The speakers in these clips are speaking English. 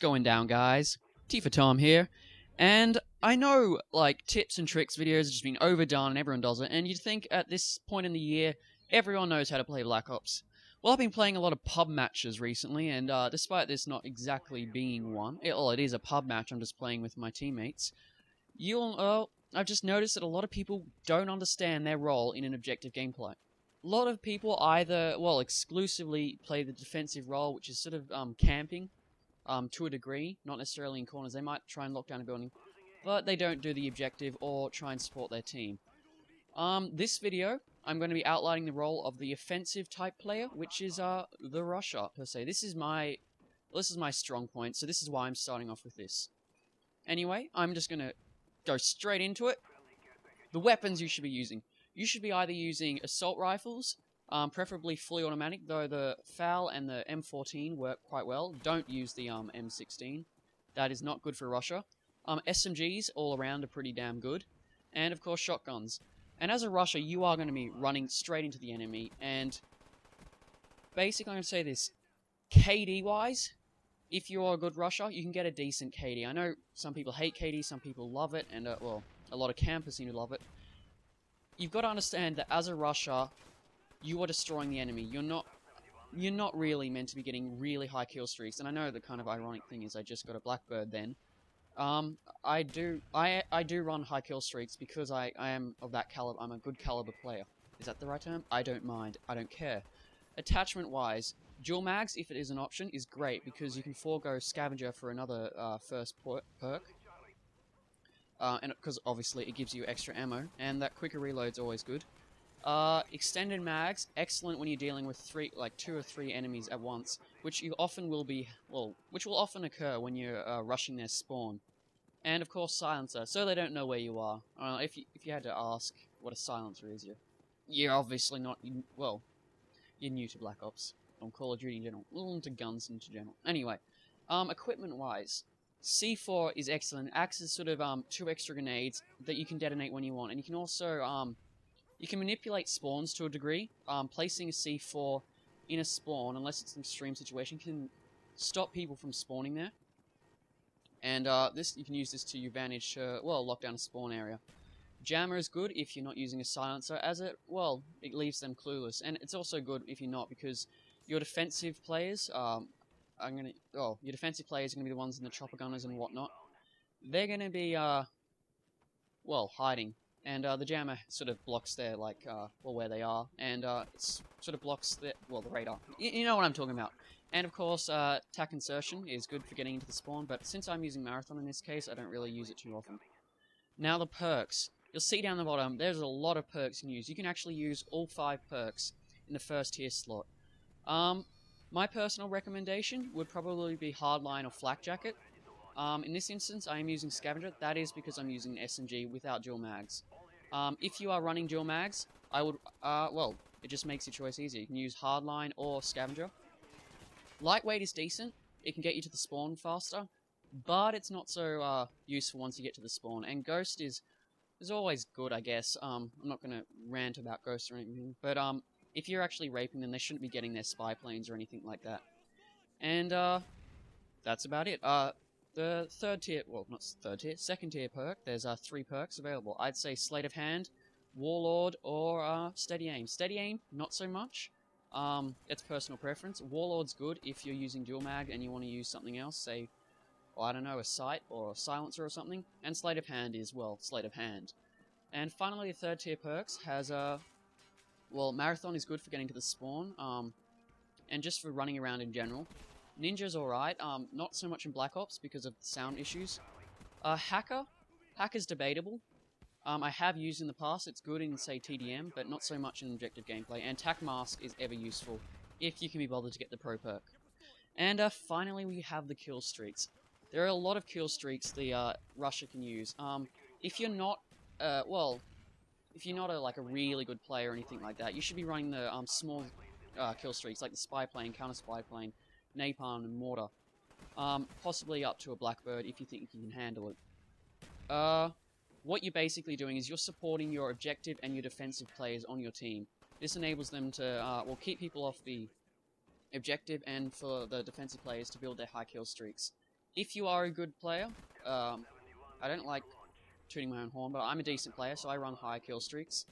going down, guys? T for Tom here, and I know, like, tips and tricks videos have just been overdone and everyone does it, and you'd think at this point in the year, everyone knows how to play Black Ops. Well, I've been playing a lot of pub matches recently, and despite this not exactly being one, it is a pub match, I'm just playing with my teammates, I've just noticed that a lot of people don't understand their role in an objective gameplay. A lot of people either, exclusively play the defensive role, which is sort of camping, to a degree, not necessarily in corners. They might try and lock down a building, but they don't do the objective or try and support their team. This video, I'm going to be outlining the role of the offensive type player, which is the rusher per se. This is my strong point, so this is why I'm starting off with this. Anyway, I'm just going to go straight into it. The weapons you should be using. You should be either using assault rifles, preferably fully automatic, though the FAL and the M14 work quite well. Don't use the M16. That is not good for rusher. SMGs all around are pretty damn good. And of course shotguns. And as a rusher, you are going to be running straight into the enemy. And basically I'm going to say this. KD-wise, if you're a good rusher, you can get a decent KD. I know some people hate KD, some people love it, and a lot of campers seem to love it. You've got to understand that as a rusher, you are destroying the enemy. You're not really meant to be getting really high kill streaks. And I know the kind of ironic thing is I just got a Blackbird then. I do run high kill streaks because I am of that caliber. I'm a good caliber player. Is that the right term? I don't mind. I don't care. Attachment wise, dual mags, if it is an option, is great because you can forego scavenger for another first perk. And because obviously it gives you extra ammo, and that quicker reload's always good. Extended mags, excellent when you're dealing with two or three enemies at once, which will often occur when you're rushing their spawn. And of course silencer, so they don't know where you are. If you had to ask what a silencer is, you're obviously not. You're new to Black Ops, on Call of Duty in general, a little into guns in general. Anyway, equipment-wise. C4 is excellent. Acts as sort of 2 extra grenades that you can detonate when you want, and you can also you can manipulate spawns to a degree. Placing a C4 in a spawn, unless it's an extreme situation, can stop people from spawning there. And you can use this to your advantage to lock down a spawn area. Jammer is good if you're not using a silencer, as it leaves them clueless, and it's also good if you're not, because your defensive players your defensive players are going to be the ones in the chopper gunners and whatnot. They're going to be, hiding. And the jammer sort of blocks their, where they are. And it sort of blocks the radar. You know what I'm talking about. And of course, tack insertion is good for getting into the spawn, but since I'm using Marathon in this case, I don't really use it too often. Now the perks. You'll see down the bottom, there's a lot of perks you can use. You can actually use all 5 perks in the first tier slot. My personal recommendation would probably be Hardline or Flak Jacket. In this instance, I am using Scavenger. That is because I'm using an SMG without dual mags. If you are running dual mags, I would, it just makes your choice easier. You can use Hardline or Scavenger. Lightweight is decent. It can get you to the spawn faster, but it's not so useful once you get to the spawn. And Ghost is always good, I guess. I'm not going to rant about Ghost or anything, but if you're actually raping them, they shouldn't be getting their spy planes or anything like that. And that's about it. The second tier perk, there's 3 perks available. I'd say Sleight of Hand, Warlord, or Steady Aim. Steady Aim, not so much. It's personal preference. Warlord's good if you're using dual mag and you want to use something else, say, I don't know, a sight or a silencer or something. And Sleight of Hand is, Sleight of Hand. And finally, the 3rd tier perks has Marathon is good for getting to the spawn, and just for running around in general. Ninja's alright, not so much in Black Ops because of the sound issues. Hacker's debatable. I have used in the past, it's good in, say, TDM, but not so much in objective gameplay. And Tac Mask is ever useful, if you can be bothered to get the pro perk. And finally, we have the kill streaks. There are a lot of kill streaks the rusher can use. If you're not, if you're not a really good player or anything like that, you should be running the small kill streaks, like the spy plane, counter spy plane, napalm, and mortar. Possibly up to a Blackbird if you think you can handle it. What you're basically doing is you're supporting your objective and your defensive players on your team. This enables them to keep people off the objective and for the defensive players to build their high kill streaks. if you are a good player, I don't like tooting my own horn, but I'm a decent player, so I run high kill streaks.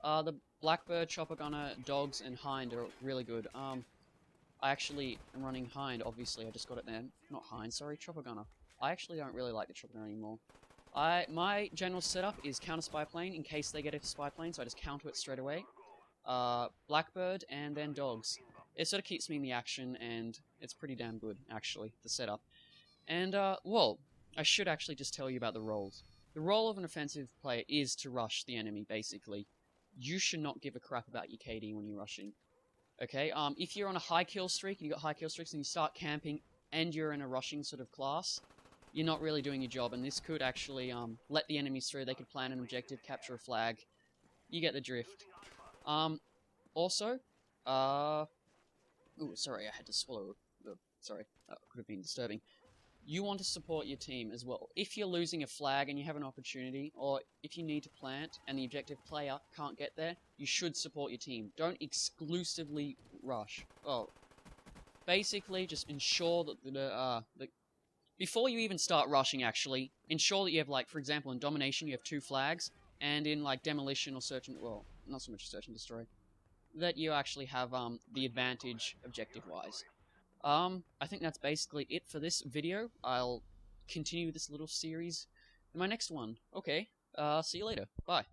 The Blackbird, Chopper Gunner, Dogs, and Hind are really good. I actually am running Hind, obviously, I just got it there. Not Hind, sorry, Chopper Gunner. I actually don't really like the Chopper Gunner anymore. My general setup is counter spy plane in case they get a spy plane, so I just counter it straight away. Blackbird, and then Dogs. It sort of keeps me in the action, and it's pretty damn good, actually, the setup. And, well, I should actually just tell you about the roles. The role of an offensive player is to rush the enemy, basically. You should not give a crap about your KD when you're rushing. Okay, if you're on a high kill streak, and you got high kill streaks, and you start camping, and you're in a rushing sort of class, you're not really doing your job, and this could actually, let the enemies through. They could plan an objective, capture a flag. You get the drift. Also, ooh, sorry, I had to swallow. Sorry, that could have been disturbing. You want to support your team as well. If you're losing a flag and you have an opportunity, or if you need to plant and the objective player can't get there, you should support your team. Don't exclusively rush. Oh, basically, just ensure that before you even start rushing, actually, ensure that you have, like, for example, in Domination, you have 2 flags, and in, like, Demolition or Search and, well, not so much Search and Destroy, that you actually have, the advantage objective-wise. I think that's basically it for this video. I'll continue this little series in my next one. Okay, see you later. Bye.